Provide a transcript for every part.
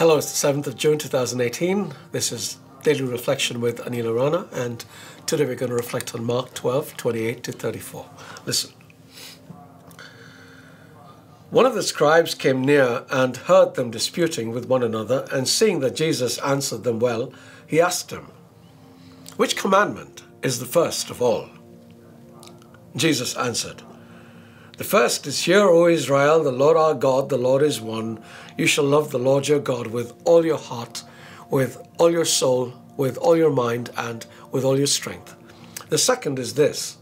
Hello, it's the 7th of June 2018. This is Daily Reflection with Aneel Aranha, and today we're going to reflect on Mark 12:28 to 34. Listen. One of the scribes came near and heard them disputing with one another, and seeing that Jesus answered them well, he asked him, "Which commandment is the first of all?" Jesus answered, "The first is, Hear, O Israel, the Lord our God, the Lord is one. You shall love the Lord your God with all your heart, with all your soul, with all your mind, and with all your strength. The second is this,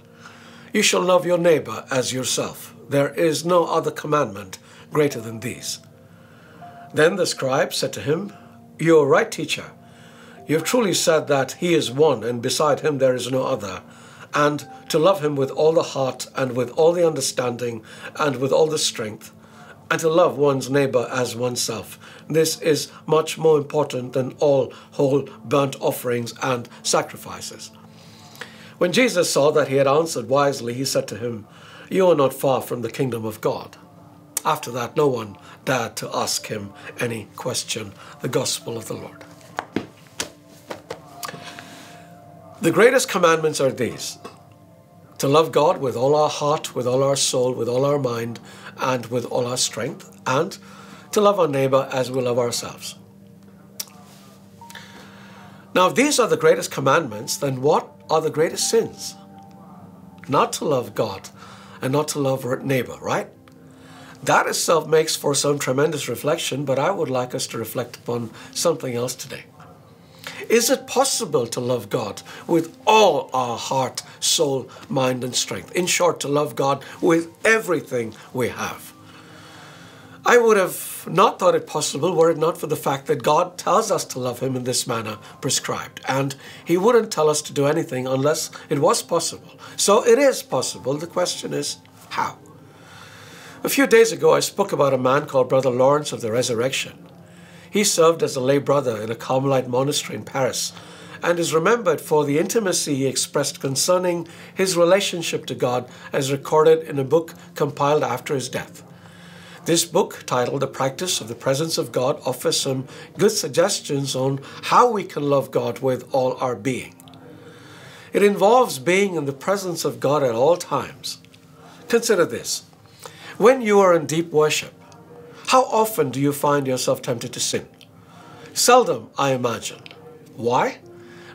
you shall love your neighbor as yourself. There is no other commandment greater than these." Then the scribe said to him, "You are right, teacher. You have truly said that he is one, and beside him there is no other, and to love him with all the heart, and with all the understanding, and with all the strength, and to love one's neighbor as oneself. This is much more important than all whole burnt offerings and sacrifices." When Jesus saw that he had answered wisely, he said to him, "You are not far from the kingdom of God." After that, no one dared to ask him any question. The Gospel of the Lord. The greatest commandments are these: to love God with all our heart, with all our soul, with all our mind, and with all our strength, and to love our neighbor as we love ourselves. Now, if these are the greatest commandments, then what are the greatest sins? Not to love God and not to love our neighbor, right? That itself makes for some tremendous reflection, but I would like us to reflect upon something else today. Is it possible to love God with all our heart, soul, mind, and strength? In short, to love God with everything we have. I would have not thought it possible were it not for the fact that God tells us to love him in this manner prescribed, and he wouldn't tell us to do anything unless it was possible. So it is possible. The question is, how? A few days ago, I spoke about a man called Brother Lawrence of the Resurrection. He served as a lay brother in a Carmelite monastery in Paris and is remembered for the intimacy he expressed concerning his relationship to God, as recorded in a book compiled after his death. This book, titled The Practice of the Presence of God, offers some good suggestions on how we can love God with all our being. It involves being in the presence of God at all times. Consider this. When you are in deep worship, how often do you find yourself tempted to sin? Seldom, I imagine. Why?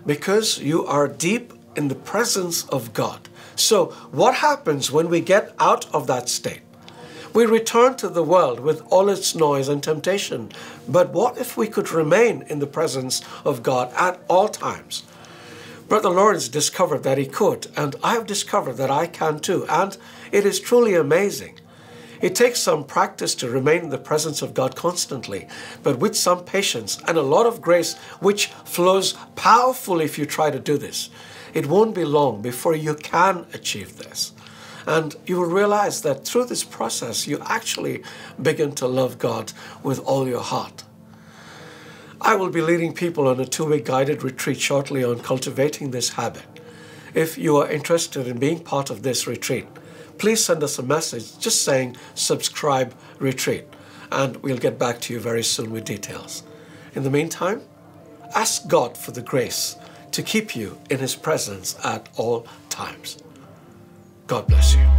Because you are deep in the presence of God. So what happens when we get out of that state? We return to the world with all its noise and temptation. But what if we could remain in the presence of God at all times? Brother Lawrence discovered that he could, and I have discovered that I can too, and it is truly amazing. It takes some practice to remain in the presence of God constantly, but with some patience and a lot of grace, which flows powerfully if you try to do this. It won't be long before you can achieve this. And you will realize that through this process, you actually begin to love God with all your heart. I will be leading people on a 2-week guided retreat shortly on cultivating this habit. If you are interested in being part of this retreat, please send us a message just saying "subscribe retreat," and we'll get back to you very soon with details. In the meantime, ask God for the grace to keep you in his presence at all times. God bless you.